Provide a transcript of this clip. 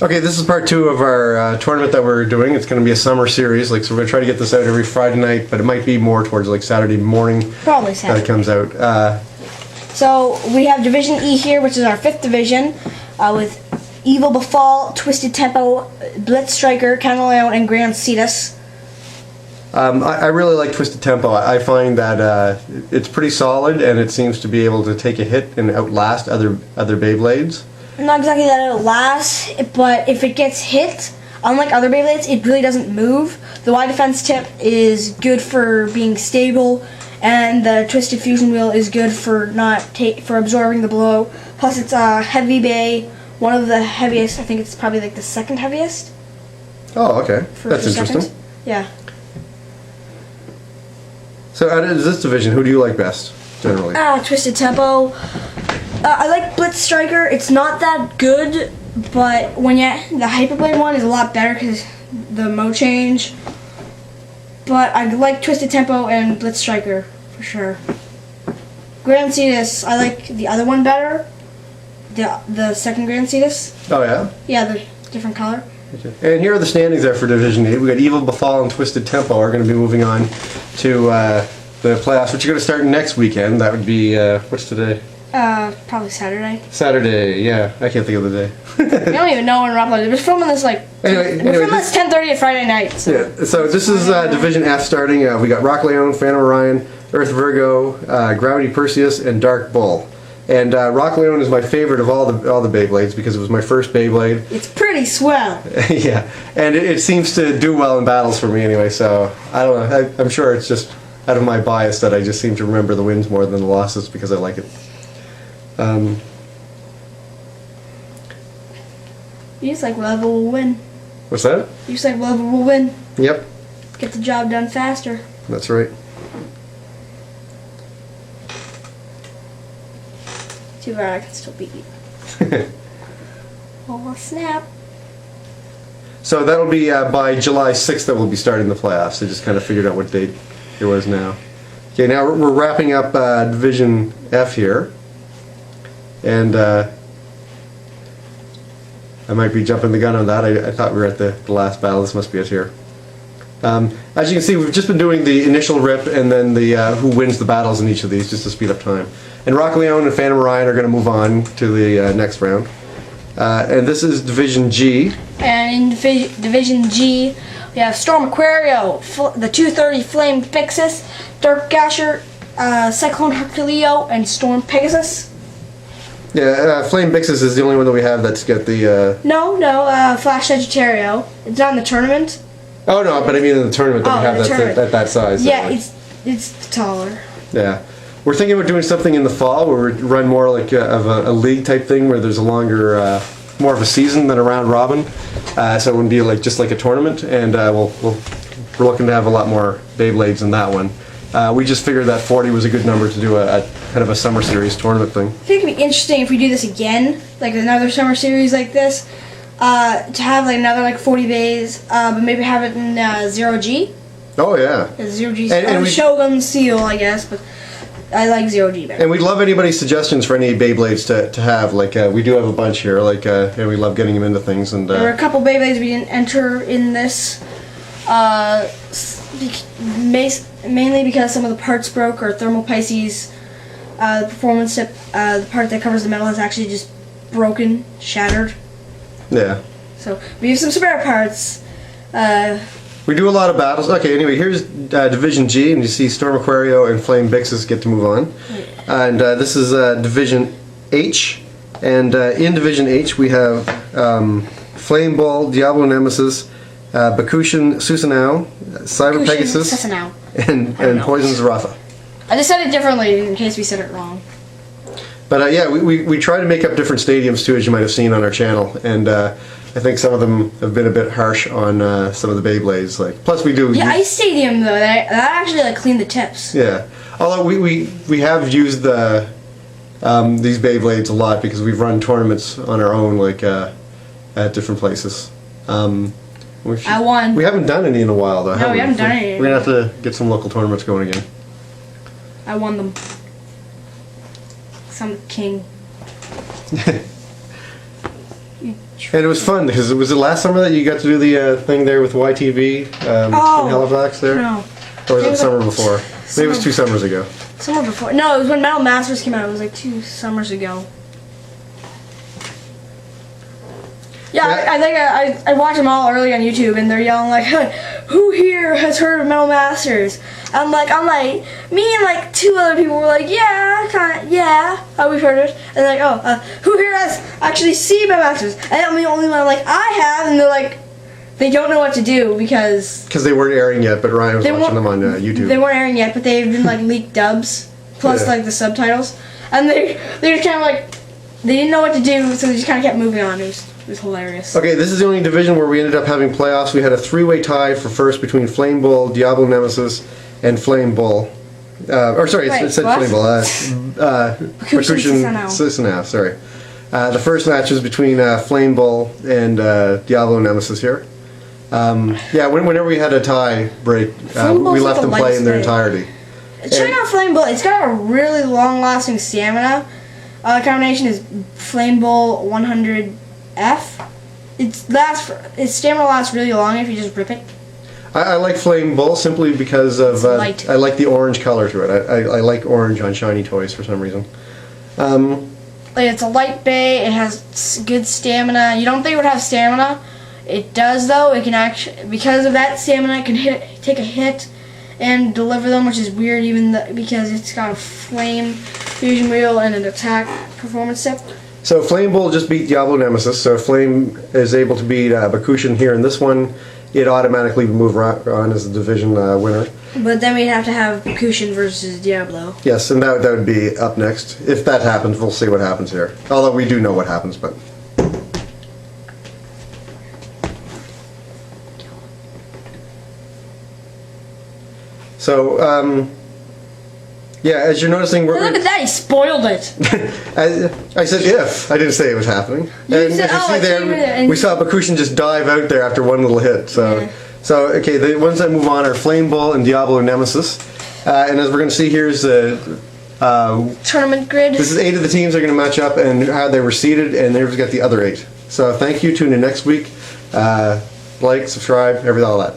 Okay, this is part 2 of our tournament that we're doing. It's going to be a summer series, so we're going to try to get this out every Friday night, but it might be more towards Saturday morning. Probably Saturday. That it comes out. So we have Division E here, which is our 5th division, with Evil Befall, Twisted Tempo, Blytz Striker, Leone, and Grand Cetus. I really like Twisted Tempo. I find that it's pretty solid, and it seems to be able to take a hit and outlast other Beyblades. Not exactly that it'll last, but if it gets hit, unlike other Beyblades, it really doesn't move. The wide defense tip is good for being stable, and the Twisted Fusion Wheel is good for for absorbing the blow. Plus, it's a heavy bay, one of the heaviest. I think it's probably the 2nd heaviest. Oh, okay, that's interesting. Second. Yeah. So, out of this division, who do you like best, generally? Twisted Tempo. I like Blytz Striker. It's not that good, but the Hyperblade one is a lot better because the mode change. But I like Twisted Tempo and Blytz Striker for sure. Grand Cetus, I like the other one better. The second Grand Cetus. Oh yeah. Yeah, the different color. And here are the standings there for Division E. We got Evil Befall and Twisted Tempo are going to be moving on to the playoffs, which are going to start next weekend. That would be what's today? Probably Saturday. Saturday, yeah. I can't think of the day. We don't even know when we're uploading. We're filming this we're filming this 10:30 at Friday night. So. Yeah. So this is Division F starting. We got Rock Leone, Phantom Orion, Earth Virgo, Gravity Perseus, and Dark Bull. And Rock Leone is my favorite of all the Beyblades because it was my first Beyblade. It's pretty swell. Yeah, and it seems to do well in battles for me anyway. So I don't know. I'm sure it's just out of my bias that I just seem to remember the wins more than the losses because I like it. You just like whoever will win. What's that? You just like whoever will win. Yep. Get the job done faster. That's right. Too bad I can still beat you. Oh, snap. So that'll be by July 6th that we'll be starting the playoffs. I just kind of figured out what date it was now. Okay, now we're wrapping up Division F here. And I might be jumping the gun on that. I thought we were at the last battle. This must be it here. As you can see, we've just been doing the initial rip and then the who wins the battles in each of these just to speed up time. And Rock Leone and Phantom Orion are going to move on to the next round. And this is Division G. And in Division G, we have Storm Aquario, the 230 Flame Byxis, Dark Gasher, Cyclone Herculeo, and Storm Pegasus. Yeah, Flame Byxis is the only one that we have that's got the... No, Flash Sagittario. It's not in the tournament. Oh no, but I mean in the tournament that we have that's that size. Yeah, it's taller. Yeah. We're thinking about doing something in the fall where we run more like of a league type thing where there's a longer, more of a season than a round robin. So it wouldn't be just like a tournament, and we're looking to have a lot more Beyblades in that one. We just figured that 40 was a good number to do a kind of a summer series tournament thing. I think it'd be interesting if we do this again, like another summer series like this, to have another 40 bays, but maybe have it in 0G. Oh yeah. 0G and Shogun Seal, I guess, but I like 0G better. And we'd love anybody's suggestions for any Beyblades to have. We do have a bunch here. And we love getting them into things. And there were a couple Beyblades we didn't enter in this, mainly because some of the parts broke. Or Thermal Pisces, the performance tip, the part that covers the metal is actually just broken, shattered. Yeah. So we have some spare parts. We do a lot of battles. Okay, anyway, here's Division G, and you see Storm Aquario and Flame Byxis get to move on. And this is Division H, and in Division H we have Flame Bull, Diablo Nemesis, Bakushin Susanow, Cyber Pegasus, and Poison Zurafa. I just said it differently in case we said it wrong. But yeah, we try to make up different stadiums too, as you might have seen on our channel, and I think some of them have been a bit harsh on some of the Beyblades. Plus we do. Yeah, Ice Stadium though, that actually cleaned the tips. Yeah, although we have used the these Beyblades a lot because we've run tournaments on our own at different places. I won. We haven't done any in a while though. No, we haven't done any. We're gonna have to get some local tournaments going again. I won them. Some king. And it was fun because it was the last summer that you got to do the thing there with YTV in Halifax there? No. Or was it the summer before? Maybe it was 2 summers ago. Summer before. No, it was when Metal Masters came out. It was like 2 summers ago. Yeah, I think I watched them all early on YouTube, and they're yelling like, "Who here has heard of Metal Masters?" I'm like, me and like 2 other people were like, yeah, we've heard of it. And they're like, who here has actually seen Metal Masters? And I'm the only one like, I have, and they're like, they don't know what to do because they weren't airing yet, but Ryan was watching them on YouTube. They weren't airing yet, but they've been like leaked dubs plus like the subtitles, and they just kind of like they didn't know what to do, so they just kind of kept moving on. It was hilarious. Okay, this is the only division where we ended up having playoffs. We had a 3-way tie for first between Flame Bull, Diablo Nemesis, and Flame Bull. It said what? Flame Bull. Bakushin Susanow, sorry. The first match was between Flame Bull and Diablo Nemesis here. Whenever we had a tie break, we left them play in their entirety. Check out Flame Bull. It's got a really long-lasting stamina. Combination is Flame Bull 100F. Its stamina lasts really long if you just rip it. I like Flame Bull simply because of I like the orange color to it. I like orange on shiny toys for some reason. It's a light bay. It has good stamina. You don't think it would have stamina? It does though. It can actually, because of that stamina, it can take a hit and deliver them, which is weird because it's got a flame fusion wheel and an attack performance step. So Flame Bull just beat Diablo Nemesis. So Flame is able to beat Bakushin here in this one. It automatically move on as the division winner. But then we'd have to have Bakushin versus Diablo. Yes, and that would be up next. If that happens, we'll see what happens here. Although we do know what happens, but. So, as you're noticing, look at that, he spoiled it. I said if. I didn't say it was happening. And as you see there, we saw Bakushin just dive out there after one little hit. So, okay, the ones that move on are Flame Bull and Diablo Nemesis. And as we're going to see, here's the tournament grid. This is 8 of the teams that are going to match up and how they were seeded, and they've got the other 8. So thank you. Tune in next week. Like, subscribe, all that.